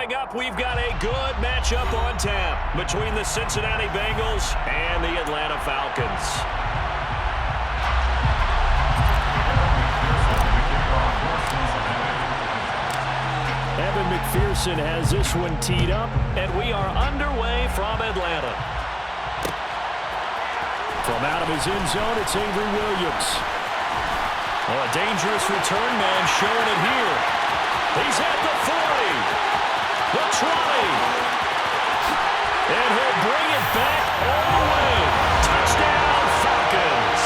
Coming up, we've got a good matchup on tap between the Cincinnati Bengals and the Atlanta Falcons. Evan McPherson has this one teed up, and we are underway from Atlanta. From out of his end zone, it's Avery Williams. Oh, a dangerous return man showing it here. He's at the 40, the 20, and he'll bring it back all the way. Touchdown, Falcons.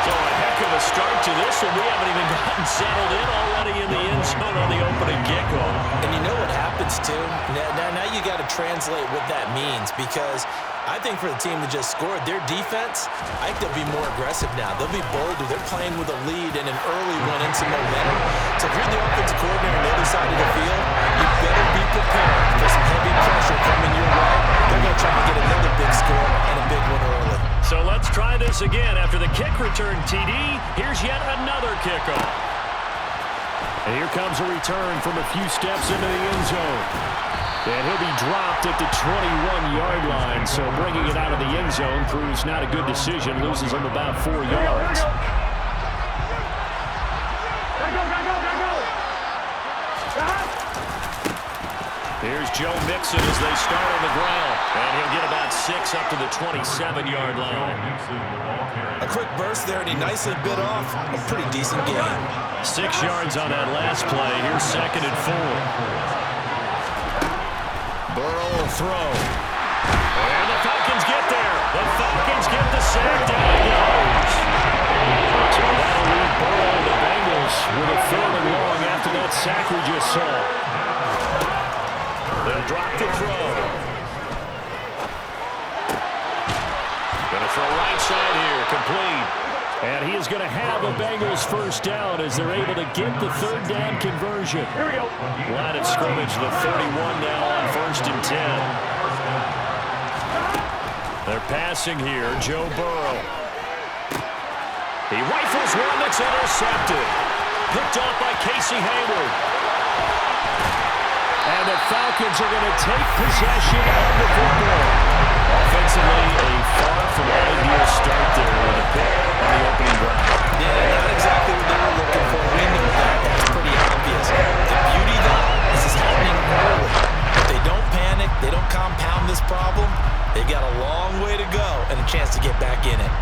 So a heck of a start to this, and we haven't even gotten settled in already in the end zone on the opening kickoff. And you know what happens, too? Now you got to translate what that means, because I think for the team that just scored, their defense, I think they'll be more aggressive now. They'll be bolder. They're playing with a lead and an early one and some momentum. So if you're the offensive coordinator on the other side of the field, you better be prepared for some heavy pressure coming your way. They're going to try to get another big score and a big one early. So let's try this again. After the kick return, TD, here's yet another kickoff. And here comes a return from a few steps into the end zone. And he'll be dropped at the 21-yard line, so bringing it out of the end zone proves not a good decision, loses him about 4 yards. Here's Joe Mixon as they start on the ground, and he'll get about 6 up to the 27-yard line. A quick burst there, and he nicely bit off a pretty decent game. 6 yards on that last play. Here's 2nd and 4. Burrow will throw. And the Falcons get there. The Falcons get the sack. Down he goes. So that'll leave Burrow and the Bengals with a 3rd and long after that sack we just saw. They'll drop the throw. Gonna throw right side here. Complete. And he is going to have a Bengals first down as they're able to get the 3rd down conversion. Here we go. Line of scrimmage, the 31 now on 1st and 10. They're passing here, Joe Burrow. He rifles one that's intercepted. Picked off by Casey Hayward. And the Falcons are going to take possession of the football. Offensively, a far from ideal start there with a pick on the opening drive. Yeah, not exactly what they were looking for. We know that. That's pretty obvious. The beauty, though, is this happening early. If they don't panic, they don't compound this problem, they've got a long way to go and a chance to get back in it.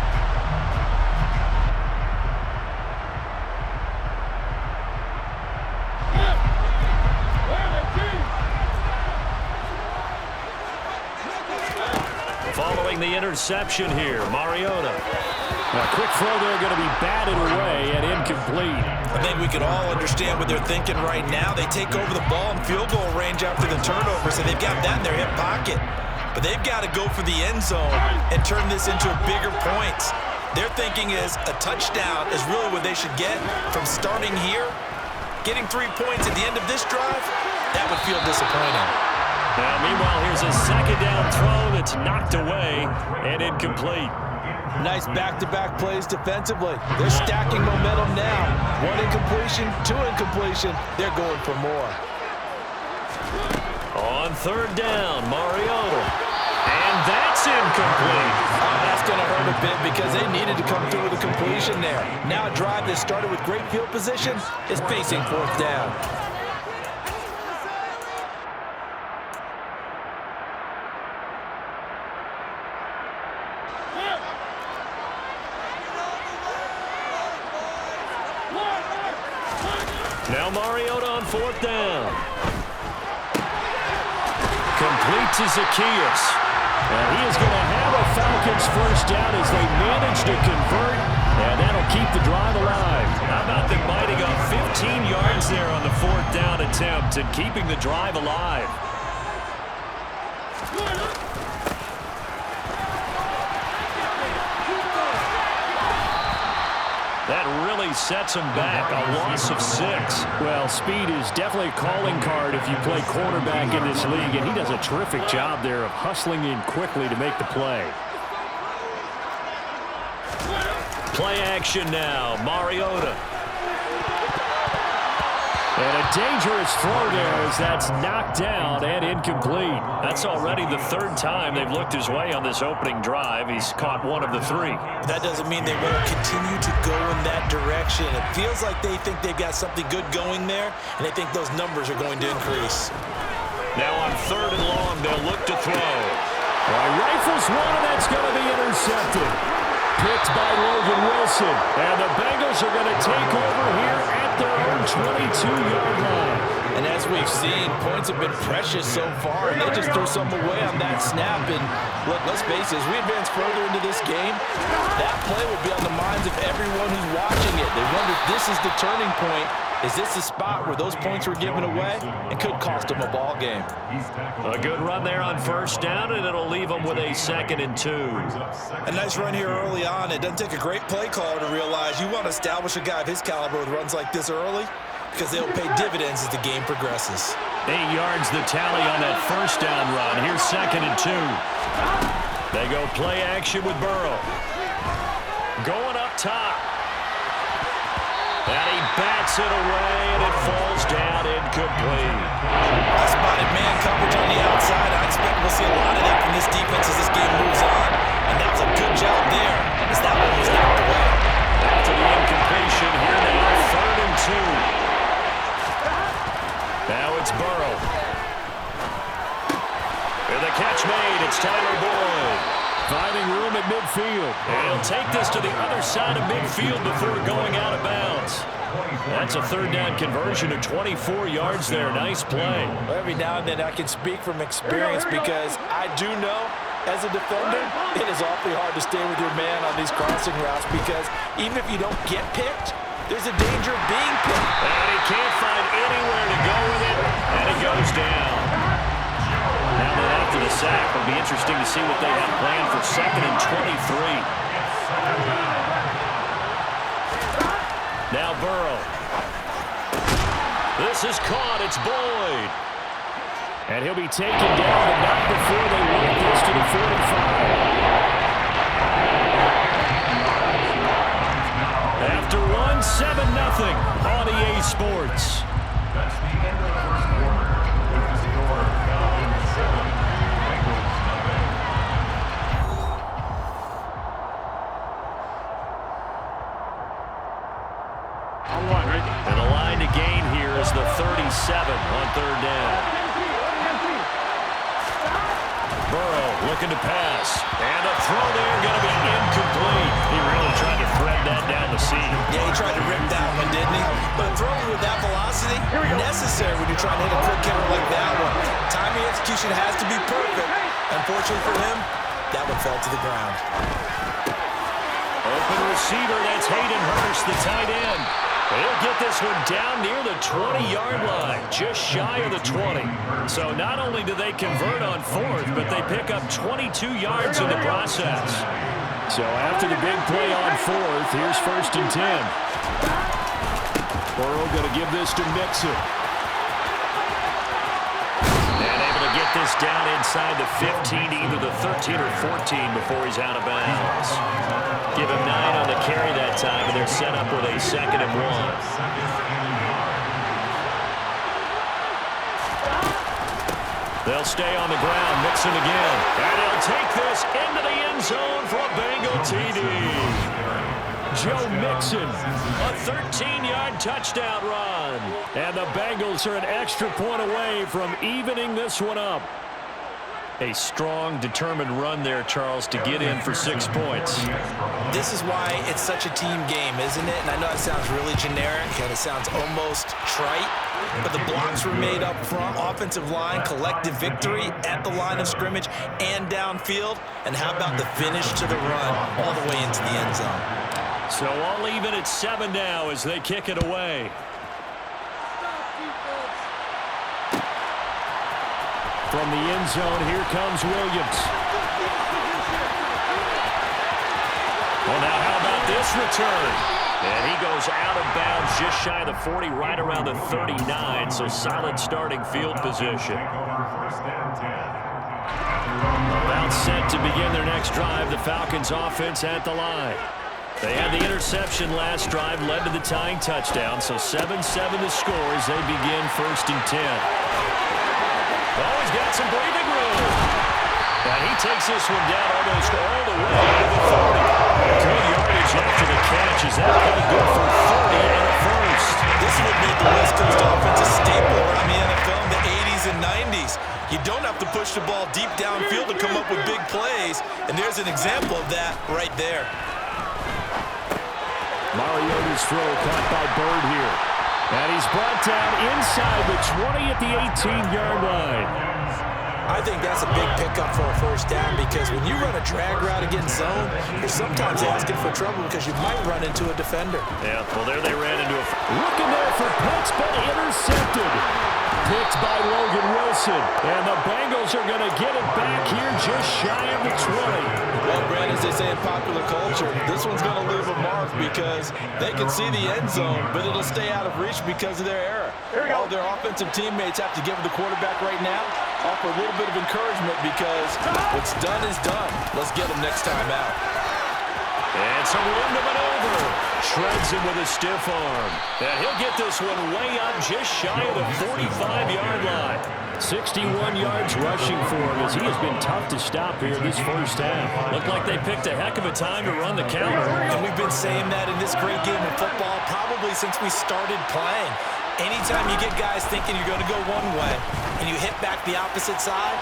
Following the interception here, Mariota. A quick throw there going to be batted away and incomplete. I think we can all understand what they're thinking right now. They take over the ball in field goal range after the turnover, so they've got that in their hip pocket. But they've got to go for the end zone and turn this into a bigger point. Their thinking is a touchdown is really what they should get from starting here. Getting 3 points at the end of this drive, that would feel disappointing. Now, meanwhile, here's a 2nd down throw that's knocked away and incomplete. Nice back-to-back plays defensively. They're stacking momentum now. 1 incompletion, 2 incompletion. They're going for more. On 3rd down, Mariota. And that's incomplete. Oh, that's going to hurt a bit because they needed to come through with a completion there. Now a drive that started with great field position is facing 4th down. Now Mariota on 4th down. Complete to Zacchaeus. And he is going to have a Falcons first down as they manage to convert, and that'll keep the drive alive. How about them biting off 15 yards there on the 4th down attempt and keeping the drive alive? That really sets him back, a loss of 6. Well, speed is definitely a calling card if you play quarterback in this league, and he does a terrific job there of hustling in quickly to make the play. Play action now, Mariota. And a dangerous throw there as that's knocked down and incomplete. That's already the third time they've looked his way on this opening drive. He's caught one of the three. That doesn't mean they won't continue to go in that direction. It feels like they think they've got something good going there, and they think those numbers are going to increase. Now on 3rd and long, they'll look to throw. Rifles one, and that's going to be intercepted. Picked by Logan Wilson. And the Bengals are going to take over here at their own 22-yard line. And as we've seen, points have been precious so far, and they just threw some away on that snap. And look, let's face it, as we advance further into this game, that play will be on the minds of everyone who's watching it. They wonder if this is the turning point. Is this the spot where those points were given away? It could cost them a ball game. A good run there on 1st down, and it'll leave them with a 2nd and 2. A nice run here early on. It doesn't take a great play caller to realize you want to establish a guy of his caliber with runs like this early, because they'll pay dividends as the game progresses. 8 yards the tally on that 1st down run. Here's 2nd and 2. They go play action with Burrow. Going up top. And he bats it away, and it falls down incomplete. I spotted man coverage on the outside. I expect we'll see a lot of that from this defense as this game moves on. And that was a good job there as that one was knocked away. After the incompletion, here now, 3rd and 2. Now it's Burrow. And the catch made. It's Tyler Boyd. Finding room at midfield. And he'll take this to the other side of midfield before going out of bounds. That's a 3rd down conversion of 24 yards there. Nice play. Every now and then I can speak from experience because I do know as a defender, it is awfully hard to stay with your man on these crossing routes because even if you don't get picked, there's a danger of being picked. And he can't find anywhere to go with it, and it goes down. Now that after the sack, it'll be interesting to see what they have planned for 2nd and 23. Now Burrow. This is caught. It's Boyd. And he'll be taken down, but not before they work this to the 45. After one, 7-0 on EA Sports. That's the end of the first quarter. With the score, Falcons 7, Bengals nothing. And the line to gain here is the 37 on 3rd down. Burrow looking to pass. And a throw there going to be incomplete. He really tried to thread that down the seam. Yeah, he tried to rip that one, didn't he? But throwing with that velocity, necessary when you're trying to hit a quick hitter like that one. Timing execution has to be perfect. Unfortunately for him, that one fell to the ground. Open receiver, that's Hayden Hurst, the tight end. He'll get this one down near the 20-yard line, just shy of the 20. So not only do they convert on 4th, but they pick up 22 yards in the process. So after the big play on 4th, here's 1st and 10. Burrow going to give this to Mixon. And able to get this down inside the 15, either the 13 or 14 before he's out of bounds. Give him 9 on the carry that time, and they're set up with a 2nd and 1. They'll stay on the ground, Mixon again. And he'll take this into the end zone for a Bengal TD. Joe Mixon, a 13-yard touchdown run. And the Bengals are an extra point away from evening this one up. A strong, determined run there, Charles, to get in for 6 points. This is why it's such a team game, isn't it? And I know it sounds really generic, and it sounds almost trite, but the blocks were made up front, offensive line, collective victory at the line of scrimmage and downfield. And how about the finish to the run all the way into the end zone? So all even at 7 now as they kick it away. From the end zone, here comes Williams. Well, now how about this return? And he goes out of bounds just shy of the 40, right around the 39, so solid starting field position. About set to begin their next drive, the Falcons offense at the line. They had the interception last drive, led to the tying touchdown, so 7-7 the score as they begin 1st and 10. Oh, he's got some breathing room. And he takes this one down almost all the way to the 40. Good yardage after the catch. Is that going to go for 30 and a first? This would make the West Coast offense a staple around the NFL in the 80s and 90s. You don't have to push the ball deep downfield to come up with big plays, and there's an example of that right there. Mariota's throw caught by Bird here. And he's brought down inside the 20 at the 18-yard line. I think that's a big pickup for a first down because when you run a drag route against zone, you're sometimes asking for trouble because you might run into a defender. Yeah, well, there they ran into a... Looking there for Pitts, but intercepted. Picked by Logan Wilson. And the Bengals are going to get it back here just shy of the 20. Well, Brad, as they say in popular culture, this one's going to leave a mark because they can see the end zone, but it'll stay out of reach because of their error. All their offensive teammates have to give the quarterback right now, offer a little bit of encouragement because what's done is done. Let's get them next time out. And some room to maneuver. Shreds him with a stiff arm. And he'll get this one way up just shy of the 45-yard line. 61 yards rushing for him as he has been tough to stop here this first half. Looked like they picked a heck of a time to run the counter. And we've been saying that in this great game of football probably since we started playing. Anytime you get guys thinking you're going to go one way and you hit back the opposite side,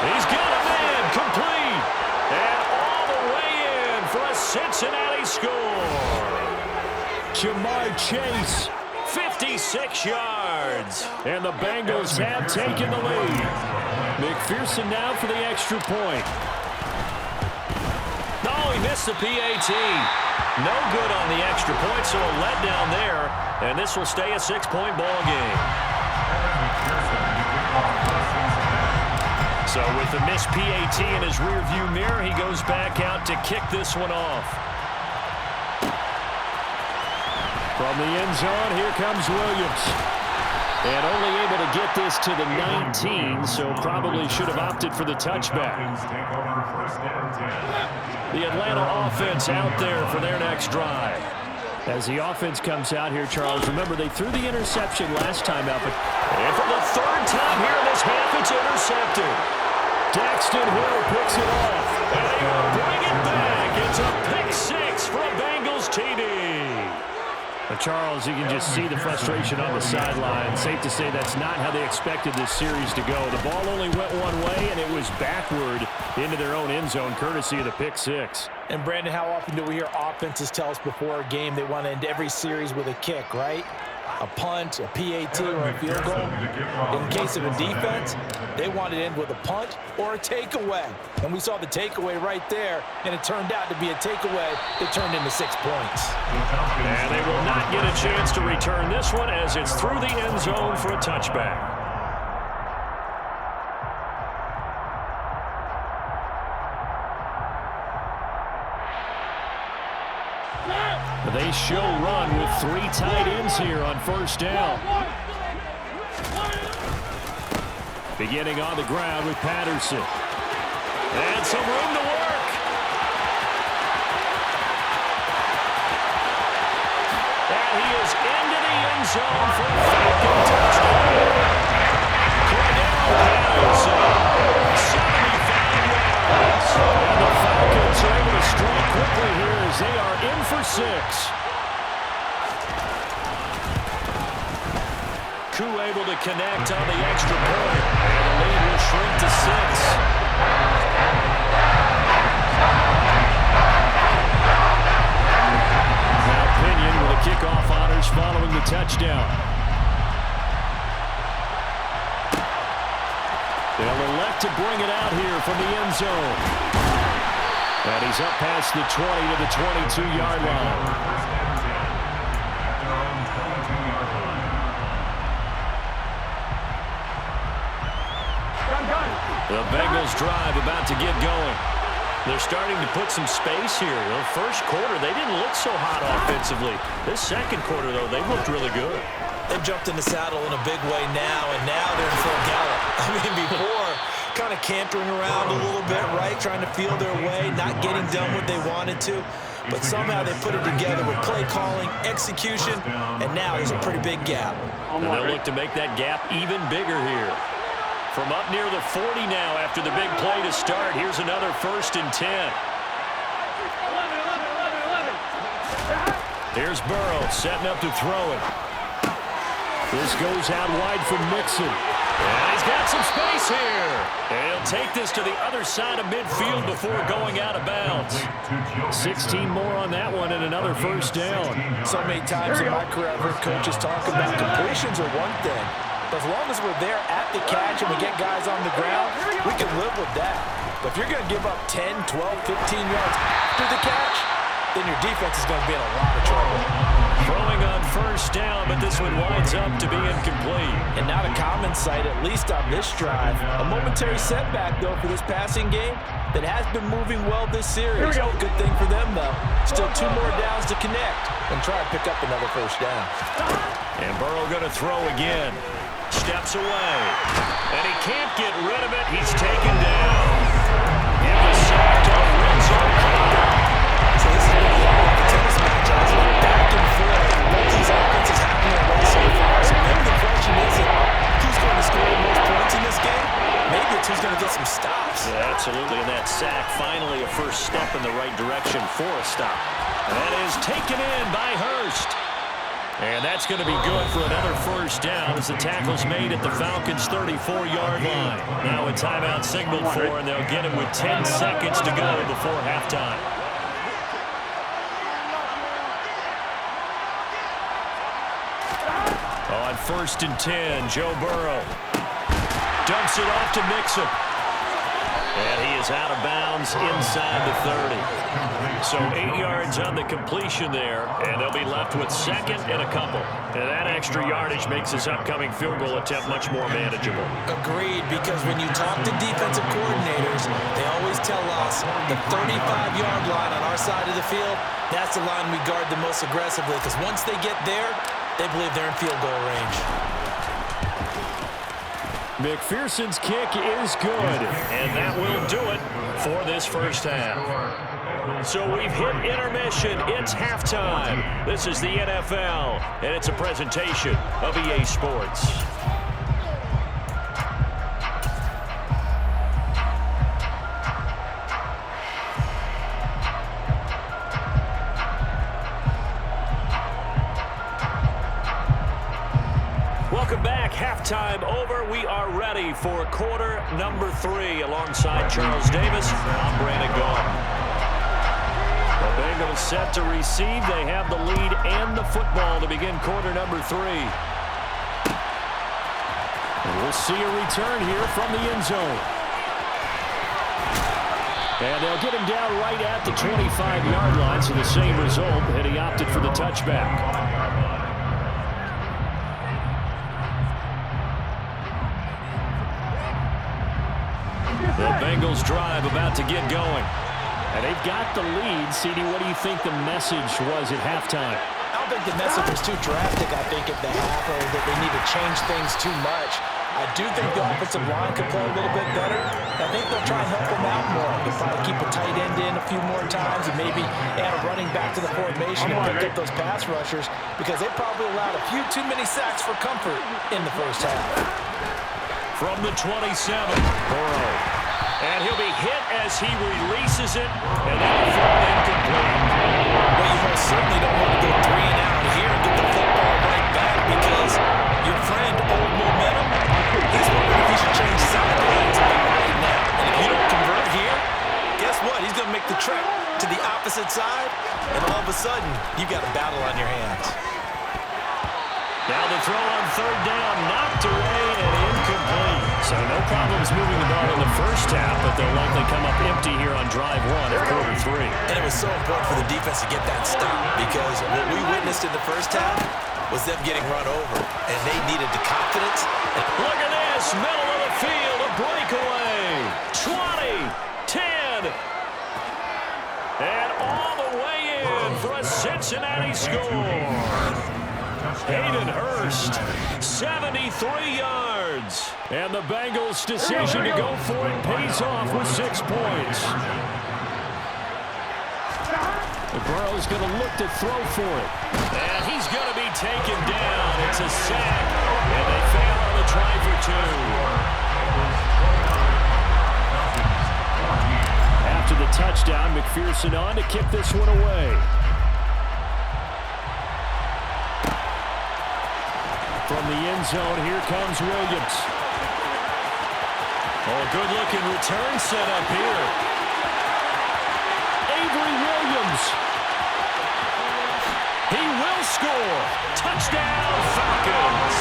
he's got a man complete. And all the way in for a Cincinnati score. Jamar Chase, 56 yards. And the Bengals have taken the lead. McPherson now for the extra point. No, he missed the PAT. No good on the extra point, so a letdown there. And this will stay a 6-point ball game. So with the missed PAT in his rearview mirror, he goes back out to kick this one off. From the end zone, here comes Williams. And only able to get this to the 19, so probably should have opted for the touchback. The Atlanta offense out there for their next drive. As the offense comes out here, Charles, remember they threw the interception last time out, but and for the third time here in this half, it's intercepted. Daxton Hill picks it off, and they will bring it back. It's a pick six for a Bengals TD. But Charles, you can just see the frustration on the sideline. Safe to say that's not how they expected this series to go. The ball only went one way, and it was backward into their own end zone, courtesy of the pick six. And, Brandon, how often do we hear offenses tell us before a game they want to end every series with a kick, right? A punt, a PAT, or a field goal. In case of a defense, they want to end with a punt or a takeaway. And we saw the takeaway right there, and it turned out to be a takeaway that turned into 6 points. And they will not get a chance to return this one as it's through the end zone for a touchback. They show run with 3 tight ends here on first down. Beginning on the ground with Patterson. And some room to work. And he is into the end zone for a Falcon touchdown. Patterson, 75 yards. And the Falcons are able to strike quickly here as they are in for 6. Koo able to connect on the extra point. And the lead will shrink to 6. Now Pinion with the kickoff honors following the touchdown. They'll elect to bring it out here from the end zone. And he's up past the 20 to the 22-yard line. The Bengals drive about to get going. They're starting to put some space here. The first quarter, they didn't look so hot offensively. This second quarter, though, they looked really good. They've jumped in the saddle in a big way now, and now they're in full gallop. I mean, before, kind of cantering around a little bit, right? Trying to feel their way, not getting done what they wanted to. but somehow they put it together with play calling, execution, and now there's a pretty big gap. And they'll look to make that gap even bigger here. From up near the 40 now after the big play to start, here's another 1st and 10. Here's Burrow setting up to throw it. This goes out wide for Mixon. And he's got some space here. And he'll take this to the other side of midfield before going out of bounds. 16 more on that one and another 1st down. So many times in my career, I've heard coaches talk about completions are one thing. But as long as we're there at the catch and we get guys on the ground, we can live with that. But if you're going to give up 10, 12, 15 yards after the catch, then your defense is going to be in a lot of trouble. Throwing on 1st down, but this one winds up to be incomplete. And not a common sight, at least on this drive. A momentary setback, though, for this passing game that has been moving well this series. Good thing for them, though. Still 2 more downs to connect and try to pick up another 1st down. And Burrow going to throw again. Steps away. And he can't get rid of it. He's taken down. Give the sack to Lorenzo. So this has been a lot like a tennis match. It's been back and forth. Both these offenses have been away so far. So maybe the question isn't who's going to score the most points in this game. Maybe it's who's going to get some stops. Yeah, absolutely. And that sack, finally a first step in the right direction for a stop. And that is taken in by Hurst. And that's going to be good for another 1st down as the tackle's made at the Falcons' 34-yard line. Now a timeout signaled for, and they'll get it with 10 seconds to go before halftime. On 1st and 10, Joe Burrow dumps it off to Mixon. And he is out of bounds inside the 30. So 8 yards on the completion there, and they'll be left with 2nd and a couple. And that extra yardage makes this upcoming field goal attempt much more manageable. Agreed, because when you talk to defensive coordinators, they always tell us the 35-yard line on our side of the field, that's the line we guard the most aggressively, because once they get there, they believe they're in field goal range. McPherson's kick is good, and that will do it for this 1st half. So we've hit intermission. It's halftime. This is the NFL, and it's a presentation of EA Sports. Welcome back. Halftime over. We are ready for quarter number 3 alongside Charles Davis. I'm Brandon Gault. The Bengals set to receive. They have the lead and the football to begin quarter number 3. And we'll see a return here from the end zone. And they'll get him down right at the 25-yard line, so the same result, and he opted for the touchback. The Bengals drive about to get going. And they've got the lead. CD, what do you think the message was at halftime? I don't think the message was too drastic, I think, at the half, or that they need to change things too much. I do think the offensive line could play a little bit better. I think they'll try and help them out more. They'll probably keep a tight end in a few more times and maybe add a running back to the formation and pick up those pass rushers, because they probably allowed a few too many sacks for comfort in the 1st half. From the 27, Burrow. And he'll be hit as he releases it, and that'll fall incomplete. Well, you most certainly don't want to go 3 and out here and get the football right back, because your friend, Old Momentum, he's wondering if he should change sidelines about right now. And if you don't convert here, guess what? He's going to make the trek to the opposite side, and all of a sudden, you've got a battle on your hands. Now the throw on 3rd down, knocked away and incomplete. So no problems moving the ball in the 1st half, but they'll likely come up empty here on drive 1 of quarter 3. And it was so important for the defense to get that stop, because what we witnessed in the 1st half was them getting run over, and they needed the confidence. Look at this, middle of the field, a breakaway. 20, 10, and all the way in for a Cincinnati score. Hayden Hurst, 73 yards. And the Bengals' decision to go for it pays off with 6 points. Burrow's going to look to throw for it. And he's going to be taken down. It's a sack. And they fail on the try for 2. After the touchdown, McPherson on to kick this one away. From the end zone, here comes Williams. Oh, good-looking return set up here. Avery Williams. He will score. Touchdown, Falcons.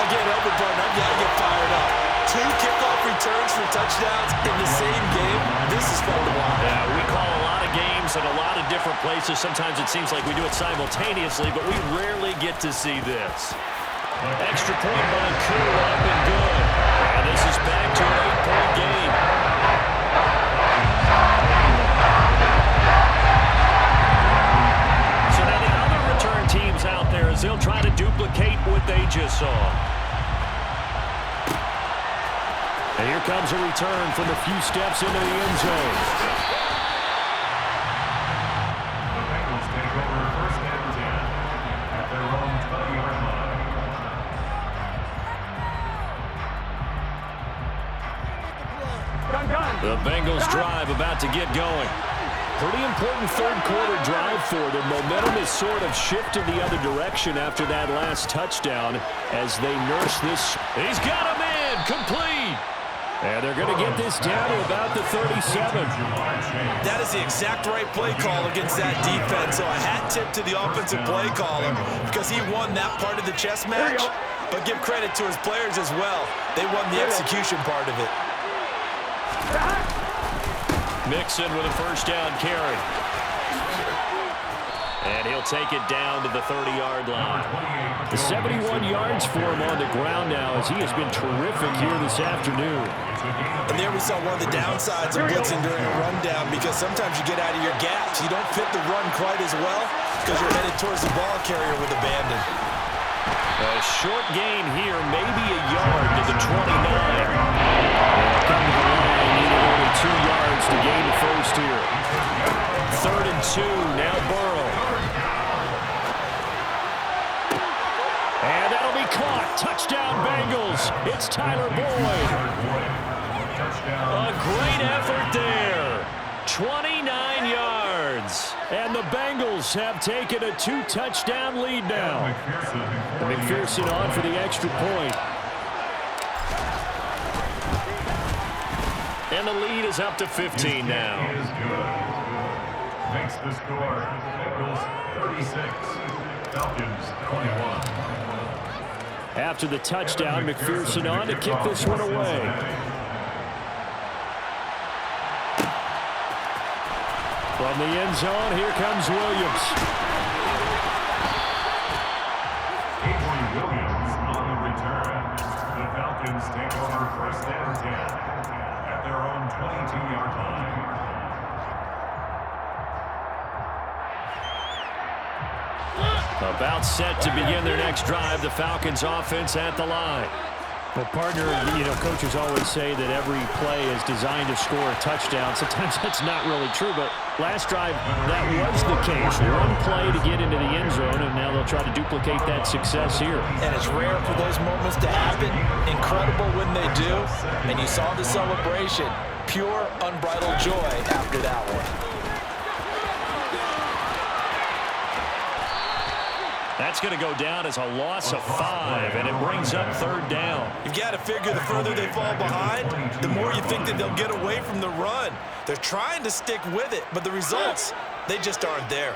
Again, Elbert, I've got to get fired up. 2 kickoff returns for touchdowns in the same game. This is fun to watch. Yeah, we call a lot of games at a lot of different places. Sometimes it seems like we do it simultaneously, but we rarely get to see this. Extra point by Koo, up and good. And this is back to an 8-point game. So now the other return teams out there as they'll try to duplicate what they just saw. And here comes a return from a few steps into the end zone. The Bengals take over first and 10 at their own 20-yard line. The Bengals drive about to get going. Pretty important third-quarter drive for them. Momentum is sort of shifted the other direction after that last touchdown as they nurse this. He's got him in, complete. And they're going to get this down to about the 37. That is the exact right play call against that defense. So a hat tip to the offensive play caller because he won that part of the chess match. But give credit to his players as well. They won the execution part of it. Mixon with a first down carry. And he'll take it down to the 30-yard line. The 71 yards for him on the ground now as he has been terrific here this afternoon. And there we saw one of the downsides of blitzing during a rundown because sometimes you get out of your gaps. You don't fit the run quite as well because you're headed towards the ball carrier with abandon. A short gain here, maybe a yard to the 29. And come to the line, needed only 2 yards to gain the first here. 3rd and 2, now Burrow. And that'll be caught. Touchdown, Bengals. It's Tyler Boyd. A great effort there. 29 yards. And the Bengals have taken a 2-touchdown lead now. McPherson on for the extra point. And the lead is up to 15 now. Makes the score Bengals 36, Falcons 21. After the touchdown, McPherson on to kick this one away. From the end zone, here comes Williams. Avery Williams on the return. The Falcons take over first and 10 at their own 22-yard line. About set to begin their next drive. The Falcons offense at the line. Well, partner, coaches always say that every play is designed to score a touchdown. Sometimes that's not really true, but last drive, that was the case. One play to get into the end zone, and now they'll try to duplicate that success here. And it's rare for those moments to happen. Incredible when they do. And you saw the celebration. Pure, unbridled joy after that one. That's going to go down as a loss of 5, and it brings up 3rd down. You've got to figure the further they fall behind, the more you think that they'll get away from the run. They're trying to stick with it, but the results, they just aren't there.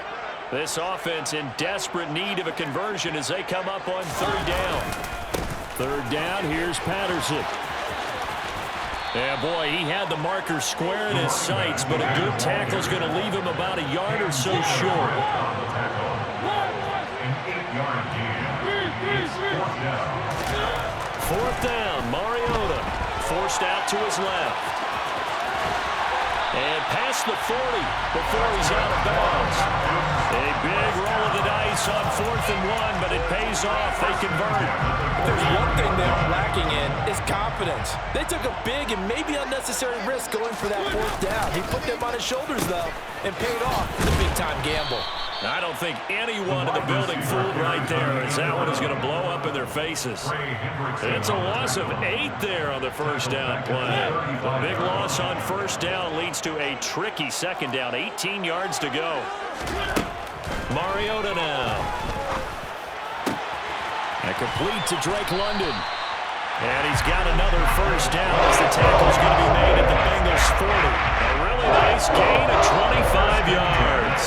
This offense in desperate need of a conversion as they come up on 3rd down. 3rd down, here's Patterson. Yeah, boy, he had the marker square in his sights, but a good tackle's going to leave him about a yard or so short. Fourth down, Mariota forced out to his left. And past the 40 before he's out of bounds. A big roll of the dice on 4th and 1, but it pays off. They convert. If there's one thing they are lacking in, it's confidence. They took a big and maybe unnecessary risk going for that fourth down. He put them on his shoulders, though, and paid off the big-time gamble. I don't think anyone in the building fooled right there, as that one is going to blow up in their faces. It's a loss of 8 there on the first down play. A big loss on first down leads to a tricky second down. 18 yards to go. Mariota now. And complete to Drake London. And he's got another first down as the tackle's going to be made at the Bengals 40. A really nice gain of 25 yards.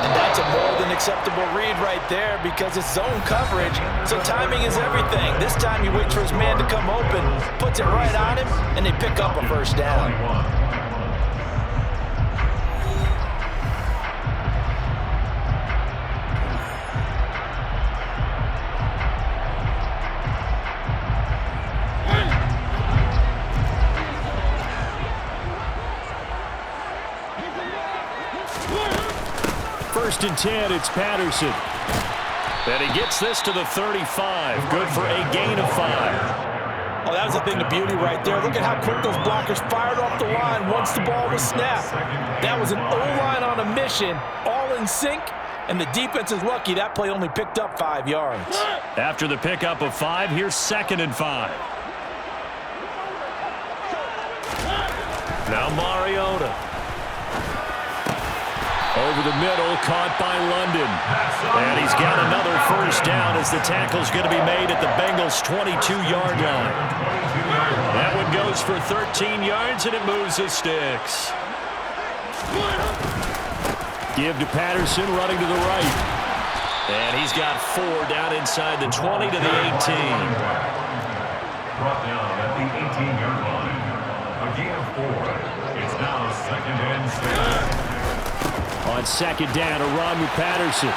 And that's a more than acceptable read right there because it's zone coverage, so timing is everything. This time he waits for his man to come open, puts it right on him, and they pick up a first down. First and 10, it's Patterson. And he gets this to the 35. Good for a gain of 5. Oh, that was a thing of beauty right there. Look at how quick those blockers fired off the line once the ball was snapped. That was an O-line on a mission, all in sync, and the defense is lucky that play only picked up 5 yards. After the pickup of 5, here's 2nd and 5. Now Mariota. Over the middle, caught by London. And he's got another first down as the tackle's going to be made at the Bengals' 22-yard line. That one goes for 13 yards, and it moves the sticks. Give to Patterson, running to the right. And he's got 4 down inside the 20 to the 18. Brought down at the 18-yard line. A gain of 4. It's now 2nd and 6. On second down, a run with Patterson.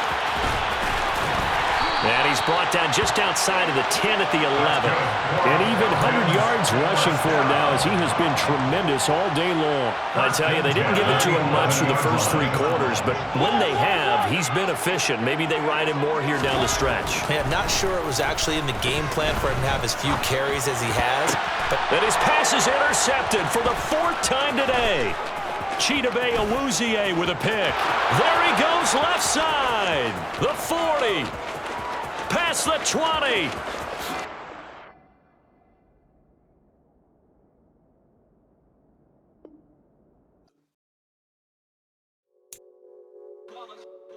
And he's brought down just outside of the 10 at the 11. And even 100 yards rushing for him now as he has been tremendous all day long. I tell you, they didn't give it to him much through the first 3 quarters, but when they have, he's been efficient. Maybe they ride him more here down the stretch. Hey, I'm not sure it was actually in the game plan for him to have as few carries as he has. But his pass is intercepted for the 4th time today. Chidobe Awuzie with a pick. There he goes left side. The 40. Past the 20.